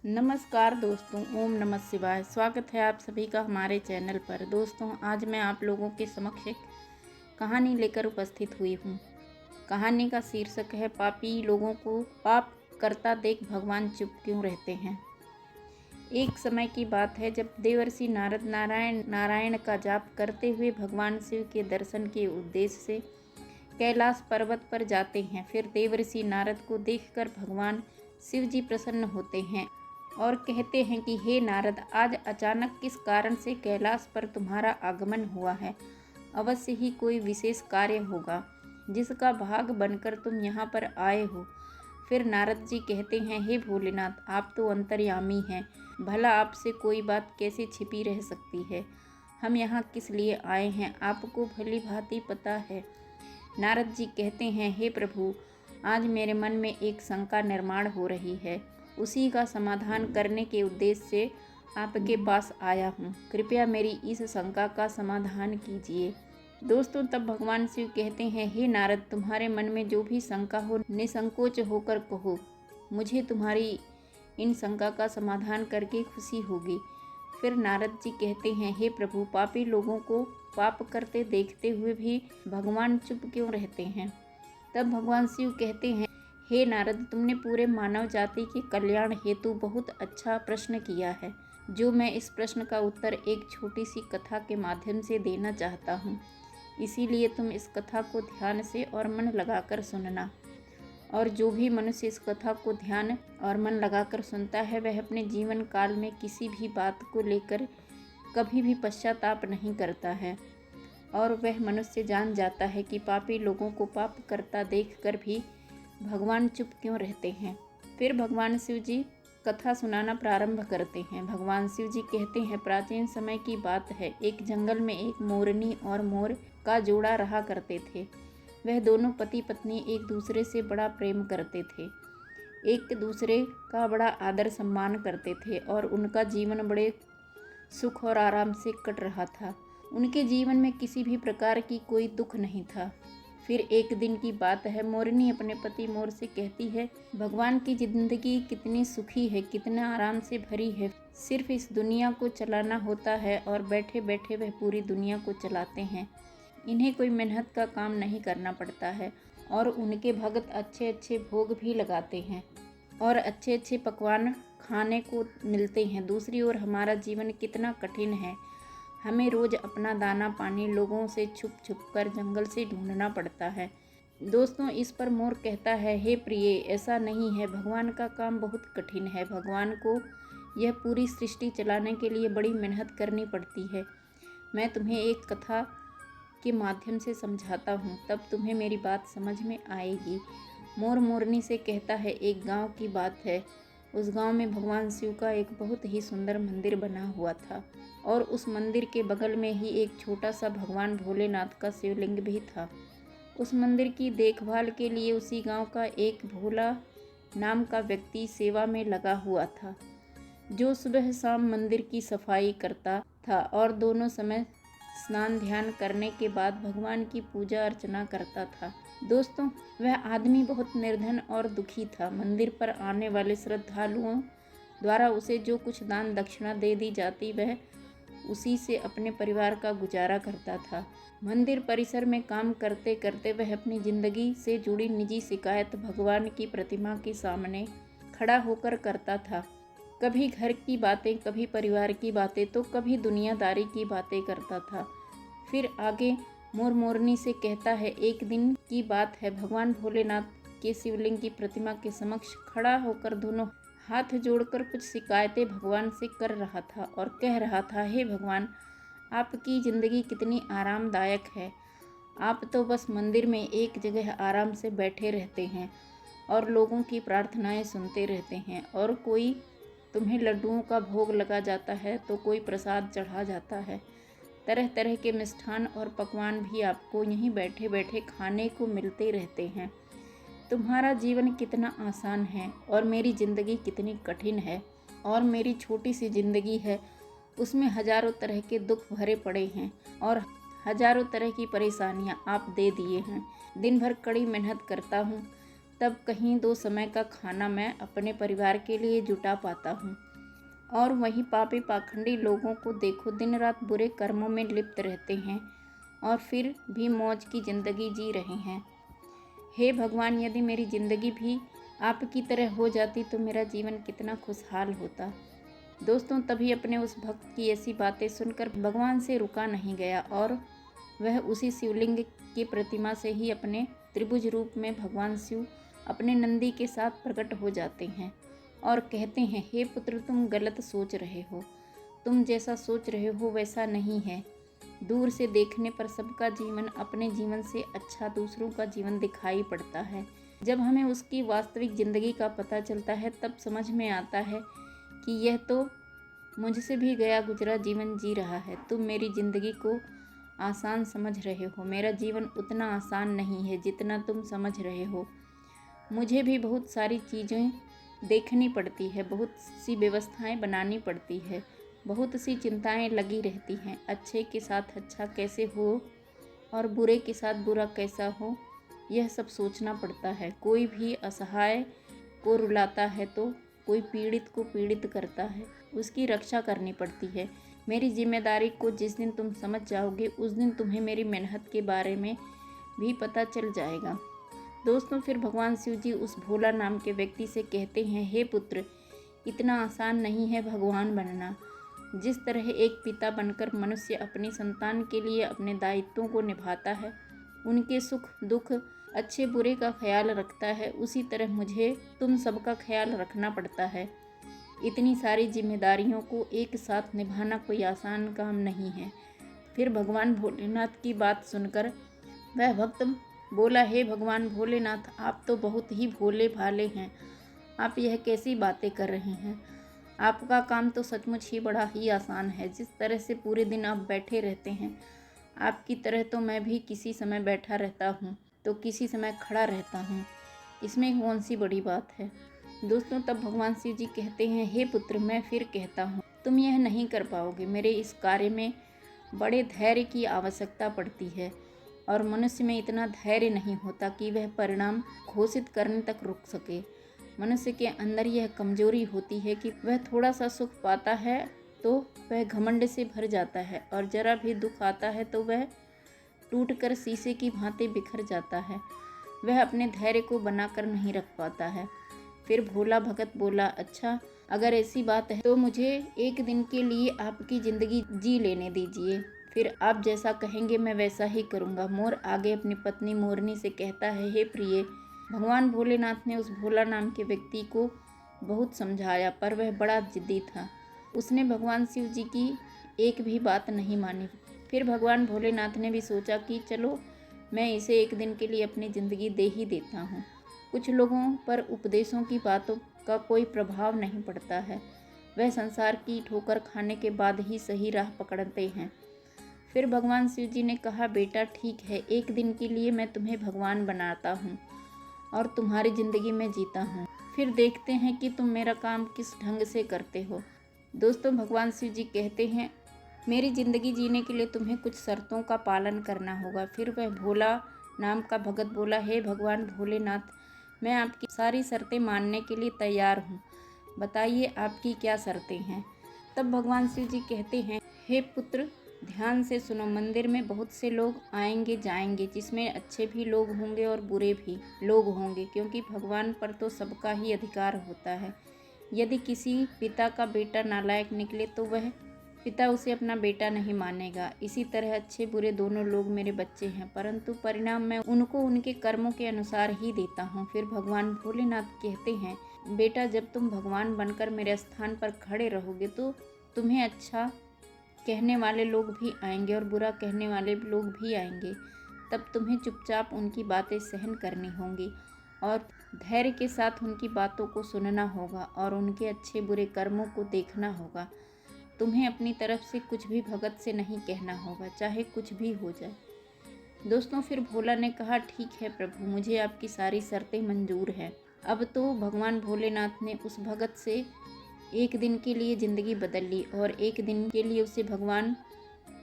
नमस्कार दोस्तों, ओम नमः शिवाय। स्वागत है आप सभी का हमारे चैनल पर। दोस्तों, आज मैं आप लोगों के समक्ष एक कहानी लेकर उपस्थित हुई हूँ। कहानी का शीर्षक है पापी लोगों को पाप करता देख भगवान चुप क्यों रहते हैं। एक समय की बात है जब देवर्षि नारद नारायण का जाप करते हुए भगवान शिव के दर्शन के उद्देश्य से कैलाश पर्वत पर जाते हैं। फिर देवर्षि नारद को देखकर भगवान शिव जी प्रसन्न होते हैं और कहते हैं कि हे नारद, आज अचानक किस कारण से कैलाश पर तुम्हारा आगमन हुआ है। अवश्य ही कोई विशेष कार्य होगा जिसका भाग बनकर तुम यहाँ पर आए हो। फिर नारद जी कहते हैं, हे भोलेनाथ, आप तो अंतर्यामी हैं, भला आपसे कोई बात कैसे छिपी रह सकती है। हम यहाँ किस लिए आए हैं आपको भली भांति पता है। नारद जी कहते हैं, हे प्रभु, आज मेरे मन में एक शंका निर्माण हो रही है, उसी का समाधान करने के उद्देश्य से आपके पास आया हूँ। कृपया मेरी इस शंका का समाधान कीजिए। दोस्तों, तब भगवान शिव कहते हैं, हे नारद, तुम्हारे मन में जो भी शंका हो निसंकोच होकर कहो, मुझे तुम्हारी इन शंका का समाधान करके खुशी होगी। फिर नारद जी कहते हैं, हे प्रभु, पापी लोगों को पाप करते देखते हुए भी भगवान चुप क्यों रहते हैं। तब भगवान शिव कहते हैं, हे नारद, तुमने पूरे मानव जाति के कल्याण हेतु बहुत अच्छा प्रश्न किया है, जो मैं इस प्रश्न का उत्तर एक छोटी सी कथा के माध्यम से देना चाहता हूँ। इसीलिए तुम इस कथा को ध्यान से और मन लगाकर सुनना। और जो भी मनुष्य इस कथा को ध्यान और मन लगाकर सुनता है, वह अपने जीवन काल में किसी भी बात को लेकर कभी भी पश्चाताप नहीं करता है और वह मनुष्य जान जाता है कि पापी लोगों को पाप करता देखकर भी भगवान चुप क्यों रहते हैं। फिर भगवान शिव जी कथा सुनाना प्रारंभ करते हैं। भगवान शिव जी कहते हैं, प्राचीन समय की बात है, एक जंगल में एक मोरनी और मोर का जोड़ा रहा करते थे। वह दोनों पति पत्नी एक दूसरे से बड़ा प्रेम करते थे, एक दूसरे का बड़ा आदर सम्मान करते थे और उनका जीवन बड़े सुख और आराम से कट रहा था। उनके जीवन में किसी भी प्रकार की कोई दुख नहीं था। फिर एक दिन की बात है, मोरनी अपने पति मोर से कहती है, भगवान की जिंदगी कितनी सुखी है, कितना आराम से भरी है। सिर्फ इस दुनिया को चलाना होता है और बैठे बैठे वह पूरी दुनिया को चलाते हैं। इन्हें कोई मेहनत का काम नहीं करना पड़ता है और उनके भक्त अच्छे अच्छे भोग भी लगाते हैं और अच्छे अच्छे पकवान खाने को मिलते हैं। दूसरी ओर हमारा जीवन कितना कठिन है। हमें रोज़ अपना दाना पानी लोगों से छुप छुप कर जंगल से ढूंढना पड़ता है। दोस्तों, इस पर मोर कहता है, हे प्रिय, ऐसा नहीं है, भगवान का काम बहुत कठिन है। भगवान को यह पूरी सृष्टि चलाने के लिए बड़ी मेहनत करनी पड़ती है। मैं तुम्हें एक कथा के माध्यम से समझाता हूँ, तब तुम्हें मेरी बात समझ में आएगी। मोर मोरनी से कहता है, एक गांव की बात है। उस गांव में भगवान शिव का एक बहुत ही सुंदर मंदिर बना हुआ था और उस मंदिर के बगल में ही एक छोटा सा भगवान भोलेनाथ का शिवलिंग भी था। उस मंदिर की देखभाल के लिए उसी गांव का एक भोला नाम का व्यक्ति सेवा में लगा हुआ था, जो सुबह शाम मंदिर की सफाई करता था और दोनों समय स्नान ध्यान करने के बाद भगवान की पूजा अर्चना करता था। दोस्तों, वह आदमी बहुत निर्धन और दुखी था। मंदिर पर आने वाले श्रद्धालुओं द्वारा उसे जो कुछ दान दक्षिणा दे दी जाती, वह उसी से अपने परिवार का गुजारा करता था। मंदिर परिसर में काम करते करते वह अपनी जिंदगी से जुड़ी निजी शिकायत भगवान की प्रतिमा के सामने खड़ा होकर करता था। कभी घर की बातें, कभी परिवार की बातें, तो कभी दुनियादारी की बातें करता था। फिर आगे मोर मोरनी से कहता है, एक दिन की बात है, भगवान भोलेनाथ के शिवलिंग की प्रतिमा के समक्ष खड़ा होकर दोनों हाथ जोड़कर कुछ शिकायतें भगवान से कर रहा था और कह रहा था, हे भगवान, आपकी ज़िंदगी कितनी आरामदायक है। आप तो बस मंदिर में एक जगह आराम से बैठे रहते हैं और लोगों की प्रार्थनाएं सुनते रहते हैं, और कोई तुम्हें लड्डुओं का भोग लगा जाता है तो कोई प्रसाद चढ़ा जाता है। तरह तरह के मिष्ठान और पकवान भी आपको यहीं बैठे बैठे खाने को मिलते रहते हैं। तुम्हारा जीवन कितना आसान है और मेरी ज़िंदगी कितनी कठिन है, और मेरी छोटी सी ज़िंदगी है, उसमें हजारों तरह के दुख भरे पड़े हैं और हजारों तरह की परेशानियां आप दे दिए हैं। दिन भर कड़ी मेहनत करता हूँ, तब कहीं 2 समय का खाना मैं अपने परिवार के लिए जुटा पाता हूँ। और वहीं पापी पाखंडी लोगों को देखो, दिन रात बुरे कर्मों में लिप्त रहते हैं और फिर भी मौज की ज़िंदगी जी रहे हैं। हे भगवान, यदि मेरी ज़िंदगी भी आपकी तरह हो जाती तो मेरा जीवन कितना खुशहाल होता। दोस्तों, तभी अपने उस भक्त की ऐसी बातें सुनकर भगवान से रुका नहीं गया और वह उसी शिवलिंग की प्रतिमा से ही अपने त्रिभुज रूप में भगवान शिव अपने नंदी के साथ प्रकट हो जाते हैं और कहते हैं, हे पुत्र, तुम गलत सोच रहे हो। तुम जैसा सोच रहे हो वैसा नहीं है। दूर से देखने पर सबका जीवन अपने जीवन से अच्छा दूसरों का जीवन दिखाई पड़ता है। जब हमें उसकी वास्तविक ज़िंदगी का पता चलता है तब समझ में आता है कि यह तो मुझसे भी गया गुजरा जीवन जी रहा है। तुम मेरी ज़िंदगी को आसान समझ रहे हो। मेरा जीवन उतना आसान नहीं है जितना तुम समझ रहे हो। मुझे भी बहुत सारी चीज़ें देखनी पड़ती है, बहुत सी व्यवस्थाएं बनानी पड़ती है, बहुत सी चिंताएं लगी रहती हैं। अच्छे के साथ अच्छा कैसे हो और बुरे के साथ बुरा कैसा हो, यह सब सोचना पड़ता है। कोई भी असहाय को रुलाता है तो कोई पीड़ित को पीड़ित करता है, उसकी रक्षा करनी पड़ती है। मेरी जिम्मेदारी को जिस दिन तुम समझ जाओगे उस दिन तुम्हें मेरी मेहनत के बारे में भी पता चल जाएगा। दोस्तों, फिर भगवान शिव जी उस भोला नाम के व्यक्ति से कहते हैं, हे पुत्र, इतना आसान नहीं है भगवान बनना। जिस तरह एक पिता बनकर मनुष्य अपनी संतान के लिए अपने दायित्वों को निभाता है, उनके सुख दुख अच्छे बुरे का ख्याल रखता है, उसी तरह मुझे तुम सबका ख्याल रखना पड़ता है। इतनी सारी जिम्मेदारियों को एक साथ निभाना कोई आसान काम नहीं है। फिर भगवान भोलेनाथ की बात सुनकर वह भक्त बोला, हे भगवान भोलेनाथ, आप तो बहुत ही भोले भाले हैं। आप यह कैसी बातें कर रहे हैं? आपका काम तो सचमुच ही बड़ा ही आसान है। जिस तरह से पूरे दिन आप बैठे रहते हैं, आपकी तरह तो मैं भी किसी समय बैठा रहता हूँ तो किसी समय खड़ा रहता हूँ। इसमें कौन सी बड़ी बात है? दोस्तों, तब भगवान शिव जी कहते हैं, हे पुत्र, मैं फिर कहता हूँ, तुम यह नहीं कर पाओगे। मेरे इस कार्य में बड़े धैर्य की आवश्यकता पड़ती है और मनुष्य में इतना धैर्य नहीं होता कि वह परिणाम घोषित करने तक रुक सके। मनुष्य के अंदर यह कमजोरी होती है कि वह थोड़ा सा सुख पाता है तो वह घमंड से भर जाता है और जरा भी दुख आता है तो वह टूटकर शीशे की भांति बिखर जाता है। वह अपने धैर्य को बनाकर नहीं रख पाता है। फिर भोला भगत बोला, अच्छा, अगर ऐसी बात है तो मुझे एक दिन के लिए आपकी ज़िंदगी जी लेने दीजिए। फिर आप जैसा कहेंगे मैं वैसा ही करूँगा। मोर आगे अपनी पत्नी मोरनी से कहता है, हे प्रिय, भगवान भोलेनाथ ने उस भोला नाम के व्यक्ति को बहुत समझाया पर वह बड़ा जिद्दी था। उसने भगवान शिव जी की एक भी बात नहीं मानी। फिर भगवान भोलेनाथ ने भी सोचा कि चलो मैं इसे एक दिन के लिए अपनी ज़िंदगी दे ही देता हूँ। कुछ लोगों पर उपदेशों की बातों का कोई प्रभाव नहीं पड़ता है। वह संसार की ठोकर खाने के बाद ही सही राह पकड़ते हैं। फिर भगवान शिव जी ने कहा, बेटा ठीक है, एक दिन के लिए मैं तुम्हें भगवान बनाता हूँ और तुम्हारी ज़िंदगी में जीता हूँ। फिर देखते हैं कि तुम मेरा काम किस ढंग से करते हो। दोस्तों, भगवान शिव जी कहते हैं, मेरी ज़िंदगी जीने के लिए तुम्हें कुछ शर्तों का पालन करना होगा। फिर वह भोला नाम का भगत बोला, हे भगवान भोलेनाथ, मैं आपकी सारी शर्तें मानने के लिए तैयार हूँ। बताइए आपकी क्या शर्तें हैं? तब भगवान शिव जी कहते हैं, हे पुत्र, ध्यान से सुनो। मंदिर में बहुत से लोग आएंगे जाएंगे, जिसमें अच्छे भी लोग होंगे और बुरे भी लोग होंगे, क्योंकि भगवान पर तो सबका ही अधिकार होता है। यदि किसी पिता का बेटा नालायक निकले तो वह पिता उसे अपना बेटा नहीं मानेगा। इसी तरह अच्छे बुरे दोनों लोग मेरे बच्चे हैं, परंतु परिणाम मैं उनको उनके कर्मों के अनुसार ही देता हूँ। फिर भगवान भोलेनाथ कहते हैं, बेटा, जब तुम भगवान बनकर मेरे स्थान पर खड़े रहोगे तो तुम्हें अच्छा कहने वाले लोग भी आएंगे और बुरा कहने वाले लोग भी आएंगे। तब तुम्हें चुपचाप उनकी बातें सहन करनी होंगी और धैर्य के साथ उनकी बातों को सुनना होगा और उनके अच्छे बुरे कर्मों को देखना होगा। तुम्हें अपनी तरफ से कुछ भी भगत से नहीं कहना होगा, चाहे कुछ भी हो जाए। दोस्तों, फिर भोला ने कहा, ठीक है प्रभु, मुझे आपकी सारी शर्तें मंजूर हैं। अब तो भगवान भोलेनाथ ने उस भगत से एक दिन के लिए ज़िंदगी बदल ली और एक दिन के लिए उसे भगवान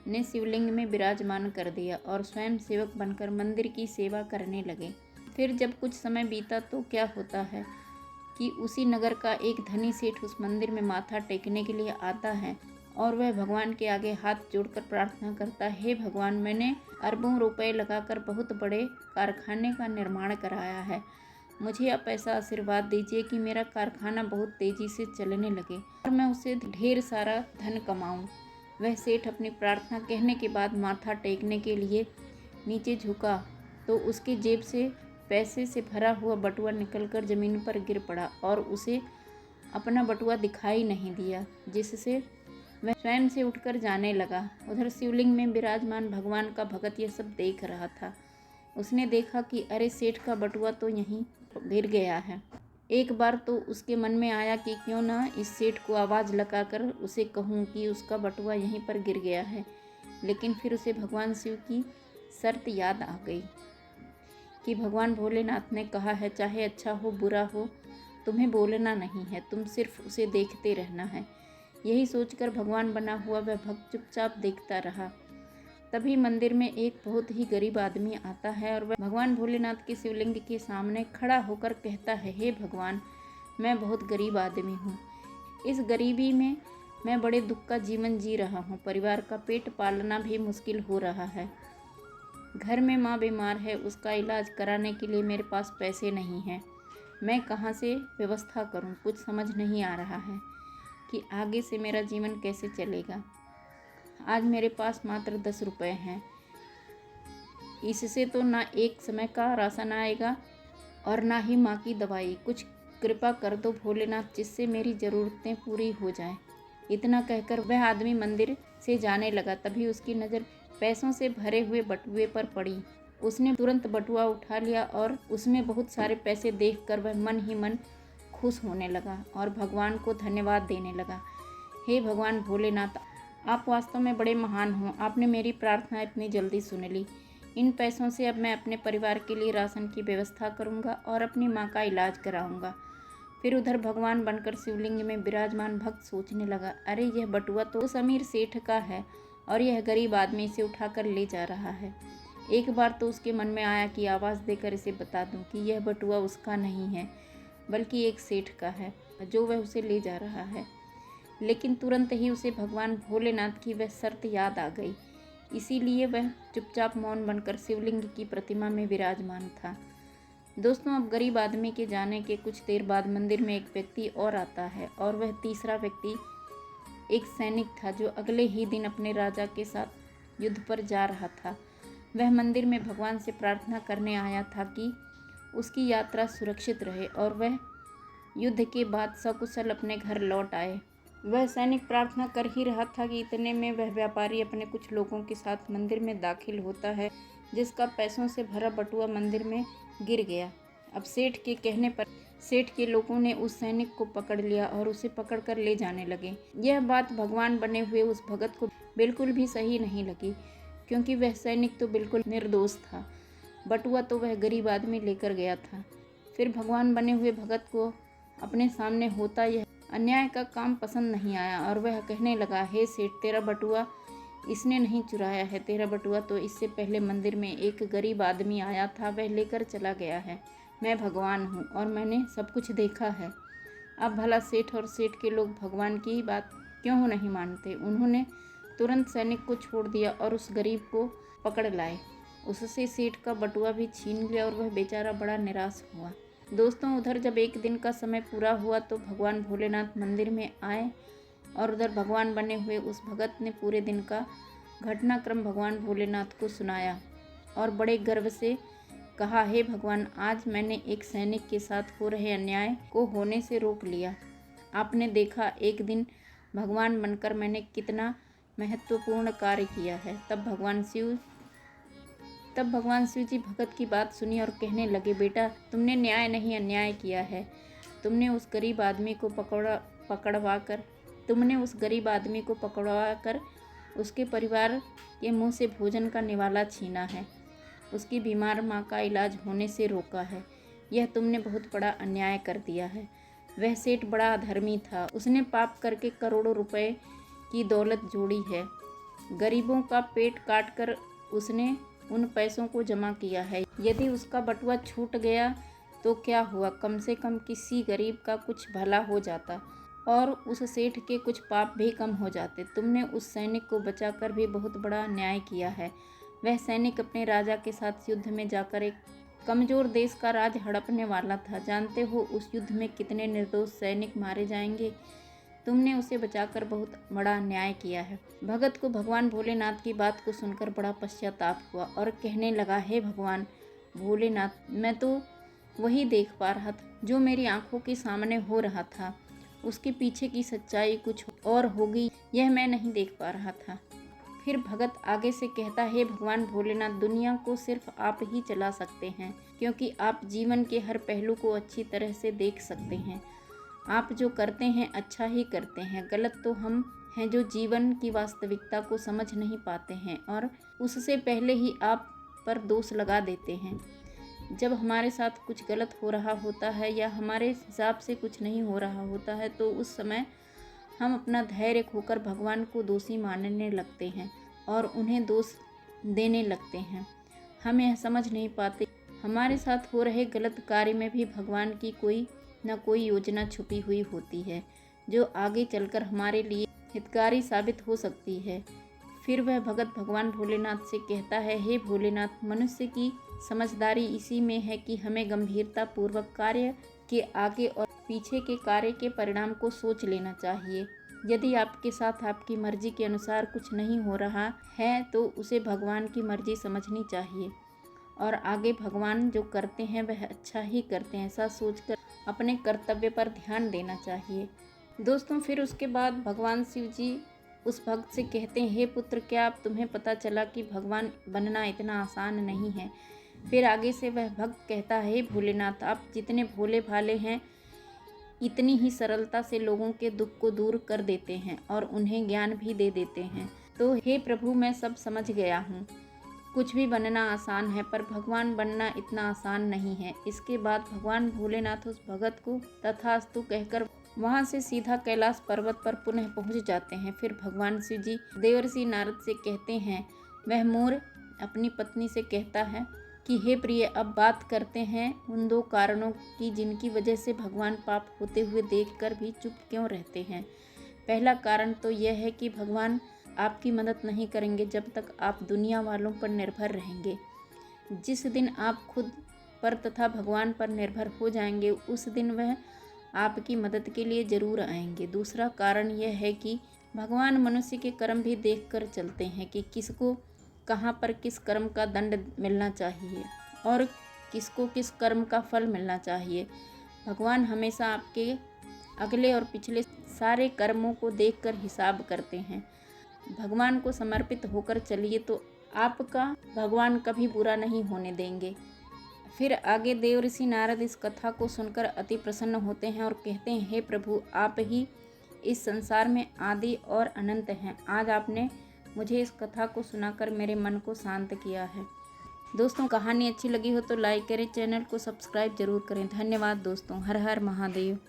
ने शिवलिंग में विराजमान कर दिया और स्वयं सेवक बनकर मंदिर की सेवा करने लगे। फिर जब कुछ समय बीता तो क्या होता है कि उसी नगर का एक धनी सेठ उस मंदिर में माथा टेकने के लिए आता है और वह भगवान के आगे हाथ जोड़कर प्रार्थना करता है, हे भगवान, मैंने अरबों रुपए लगाकर बहुत बड़े कारखाने का निर्माण कराया है। मुझे आप ऐसा आशीर्वाद दीजिए कि मेरा कारखाना बहुत तेजी से चलने लगे और मैं उसे ढेर सारा धन कमाऊं। वह सेठ अपनी प्रार्थना कहने के बाद माथा टेकने के लिए नीचे झुका तो उसकी जेब से पैसे से भरा हुआ बटुआ निकलकर जमीन पर गिर पड़ा और उसे अपना बटुआ दिखाई नहीं दिया, जिससे वह स्वयं से उठकर जाने लगा। उधर शिवलिंग में विराजमान भगवान का भगत यह सब देख रहा था। उसने देखा कि अरे, सेठ का बटुआ तो यहीं गिर गया है। एक बार तो उसके मन में आया कि क्यों ना इस सेठ को आवाज़ लगाकर उसे कहूँ कि उसका बटुआ यहीं पर गिर गया है, लेकिन फिर उसे भगवान शिव की शर्त याद आ गई कि भगवान भोलेनाथ ने कहा है, चाहे अच्छा हो बुरा हो तुम्हें बोलना नहीं है, तुम सिर्फ उसे देखते रहना है। यही सोचकर भगवान बना हुआ वह भक्त चुपचाप देखता रहा। तभी मंदिर में एक बहुत ही गरीब आदमी आता है और वह भगवान भोलेनाथ के शिवलिंग के सामने खड़ा होकर कहता है, हे भगवान, मैं बहुत गरीब आदमी हूँ। इस गरीबी में मैं बड़े दुख का जीवन जी रहा हूँ। परिवार का पेट पालना भी मुश्किल हो रहा है। घर में माँ बीमार है, उसका इलाज कराने के लिए मेरे पास पैसे नहीं हैं। मैं कहाँ से व्यवस्था करूँ, कुछ समझ नहीं आ रहा है कि आगे से मेरा जीवन कैसे चलेगा। आज मेरे पास मात्र 10 रुपये हैं। इससे तो ना एक समय का राशन आएगा और ना ही माँ की दवाई। कुछ कृपा कर दो भोलेनाथ, जिससे मेरी ज़रूरतें पूरी हो जाएं। इतना कहकर वह आदमी मंदिर से जाने लगा। तभी उसकी नज़र पैसों से भरे हुए बटुए पर पड़ी। उसने तुरंत बटुआ उठा लिया और उसमें बहुत सारे पैसे देखकर वह मन ही मन खुश होने लगा और भगवान को धन्यवाद देने लगा। हे भगवान भोलेनाथ, आप वास्तव में बड़े महान हो। आपने मेरी प्रार्थना इतनी जल्दी सुन ली। इन पैसों से अब मैं अपने परिवार के लिए राशन की व्यवस्था करूंगा और अपनी माँ का इलाज कराऊंगा। फिर उधर भगवान बनकर शिवलिंग में विराजमान भक्त सोचने लगा, अरे, यह बटुआ तो उस अमीर सेठ का है और यह गरीब आदमी इसे उठाकर ले जा रहा है। एक बार तो उसके मन में आया कि आवाज़ देकर इसे बता दूं कि यह बटुआ उसका नहीं है, बल्कि एक सेठ का है जो वह उसे ले जा रहा है। लेकिन तुरंत ही उसे भगवान भोलेनाथ की वह शर्त याद आ गई। इसीलिए वह चुपचाप मौन बनकर शिवलिंग की प्रतिमा में विराजमान था। दोस्तों, अब गरीब आदमी के जाने के कुछ देर बाद मंदिर में एक व्यक्ति और आता है और वह तीसरा व्यक्ति एक सैनिक था जो अगले ही दिन अपने राजा के साथ युद्ध पर जा रहा था। वह मंदिर में भगवान से प्रार्थना करने आया था कि उसकी यात्रा सुरक्षित रहे और वह युद्ध के बाद सकुशल अपने घर लौट आए। वह सैनिक प्रार्थना कर ही रहा था कि इतने में वह व्यापारी अपने कुछ लोगों के साथ मंदिर में दाखिल होता है, जिसका पैसों से भरा बटुआ मंदिर में गिर गया। अब सेठ के कहने पर सेठ के लोगों ने उस सैनिक को पकड़ लिया और उसे पकड़कर ले जाने लगे। यह बात भगवान बने हुए उस भगत को बिल्कुल भी सही नहीं लगी, क्योंकि वह सैनिक तो बिल्कुल निर्दोष था। बटुआ तो वह गरीब आदमी लेकर गया था। फिर भगवान बने हुए भगत को अपने सामने होता यह अन्याय का काम पसंद नहीं आया और वह कहने लगा, हे सेठ, तेरा बटुआ इसने नहीं चुराया है। तेरा बटुआ तो इससे पहले मंदिर में एक गरीब आदमी आया था, वह लेकर चला गया है। मैं भगवान हूँ और मैंने सब कुछ देखा है। अब भला सेठ और सेठ के लोग भगवान की बात क्यों नहीं मानते। उन्होंने तुरंत सैनिक को छोड़ दिया और उस गरीब को पकड़ लाए। उससे सेठ का बटुआ भी छीन लिया और वह बेचारा बड़ा निराश हुआ। दोस्तों, उधर जब एक दिन का समय पूरा हुआ तो भगवान भोलेनाथ मंदिर में आए और उधर भगवान बने हुए उस भगत ने पूरे दिन का घटनाक्रम भगवान भोलेनाथ को सुनाया और बड़े गर्व से कहा, हे भगवान, आज मैंने एक सैनिक के साथ हो रहे अन्याय को होने से रोक लिया। आपने देखा एक दिन भगवान बनकर मैंने कितना महत्वपूर्ण कार्य किया है। तब भगवान शिव जी भगत की बात सुनी और कहने लगे, बेटा, तुमने न्याय नहीं अन्याय किया है। तुमने उस गरीब आदमी को पकड़वा कर उसके परिवार के मुंह से भोजन का निवाला छीना है। उसकी बीमार माँ का इलाज होने से रोका है। यह तुमने बहुत बड़ा अन्याय कर दिया है। वह सेठ बड़ा अधर्मी था। उसने पाप करके करोड़ों रुपए की दौलत जोड़ी है। गरीबों का पेट काट कर उसने उन पैसों को जमा किया है। यदि उसका बटुआ छूट गया तो क्या हुआ, कम से कम किसी गरीब का कुछ भला हो जाता और उस सेठ के कुछ पाप भी कम हो जाते। तुमने उस सैनिक को बचाकर भी बहुत बड़ा न्याय किया है। वह सैनिक अपने राजा के साथ युद्ध में जाकर एक कमज़ोर देश का राज हड़पने वाला था। जानते हो उस युद्ध में कितने निर्दोष सैनिक मारे जाएंगे। तुमने उसे बचाकर बहुत बड़ा न्याय किया है। भगत को भगवान भोलेनाथ की बात को सुनकर बड़ा पश्चाताप हुआ और कहने लगा, हे भगवान भोलेनाथ, मैं तो वही देख पा रहा था जो मेरी आंखों के सामने हो रहा था। उसके पीछे की सच्चाई कुछ और होगी, यह मैं नहीं देख पा रहा था। फिर भगत आगे से कहता, हे भगवान भोलेनाथ, दुनिया को सिर्फ आप ही चला सकते हैं, क्योंकि आप जीवन के हर पहलू को अच्छी तरह से देख सकते हैं। आप जो करते हैं अच्छा ही करते हैं। गलत तो हम हैं जो जीवन की वास्तविकता को समझ नहीं पाते हैं और उससे पहले ही आप पर दोष लगा देते हैं। जब हमारे साथ कुछ गलत हो रहा होता है या हमारे हिसाब से कुछ नहीं हो रहा होता है तो उस समय हम अपना धैर्य खोकर भगवान को दोषी मानने लगते हैं और उन्हें दोष देने लगते हैं। हम यह समझ नहीं पाते हमारे साथ हो रहे गलत कार्य में भी भगवान की कोई न कोई योजना छुपी हुई होती है जो आगे चलकर हमारे लिए हितकारी साबित हो सकती है। फिर वह भगत भगवान भोलेनाथ से कहता है, हे भोलेनाथ, मनुष्य की समझदारी इसी में है कि हमें गंभीरता पूर्वक कार्य के आगे और पीछे के कार्य के परिणाम को सोच लेना चाहिए। यदि आपके साथ आपकी मर्जी के अनुसार कुछ नहीं हो रहा है तो उसे भगवान की मर्जी समझनी चाहिए और आगे भगवान जो करते हैं वह अच्छा ही करते हैं, ऐसा सोचकर अपने कर्तव्य पर ध्यान देना चाहिए। दोस्तों, फिर उसके बाद भगवान शिव जी उस भक्त से कहते हैं, हे पुत्र, क्या अब तुम्हें पता चला कि भगवान बनना इतना आसान नहीं है। फिर आगे से वह भक्त कहता है, हे भोलेनाथ, आप जितने भोले भाले हैं इतनी ही सरलता से लोगों के दुख को दूर कर देते हैं और उन्हें ज्ञान भी दे देते हैं। तो हे प्रभु, मैं सब समझ गया हूँ। कुछ भी बनना आसान है पर भगवान बनना इतना आसान नहीं है। इसके बाद भगवान भोलेनाथ उस भगत को तथास्तु कहकर वहाँ से सीधा कैलाश पर्वत पर पुनः पहुँच जाते हैं। फिर भगवान शिव जी देवर्षि नारद से कहते हैं, वह मोर अपनी पत्नी से कहता है कि हे प्रिय, अब बात करते हैं उन दो कारणों की जिनकी वजह से भगवान पाप होते हुए देखकर भी चुप क्यों रहते हैं। पहला कारण तो यह है कि भगवान आपकी मदद नहीं करेंगे जब तक आप दुनिया वालों पर निर्भर रहेंगे। जिस दिन आप खुद पर तथा भगवान पर निर्भर हो जाएंगे उस दिन वह आपकी मदद के लिए ज़रूर आएंगे। दूसरा कारण यह है कि भगवान मनुष्य के कर्म भी देखकर चलते हैं कि किसको कहाँ पर किस कर्म का दंड मिलना चाहिए और किसको किस कर्म का फल मिलना चाहिए। भगवान हमेशा आपके अगले और पिछले सारे कर्मों को देखकर हिसाब करते हैं। भगवान को समर्पित होकर चलिए तो आपका भगवान कभी बुरा नहीं होने देंगे। फिर आगे देवर्षि नारद इस कथा को सुनकर अति प्रसन्न होते हैं और कहते हैं, हे प्रभु, आप ही इस संसार में आदि और अनंत हैं। आज आपने मुझे इस कथा को सुनाकर मेरे मन को शांत किया है। दोस्तों, कहानी अच्छी लगी हो तो लाइक करें, चैनल को सब्सक्राइब जरूर करें। धन्यवाद दोस्तों। हर हर महादेव।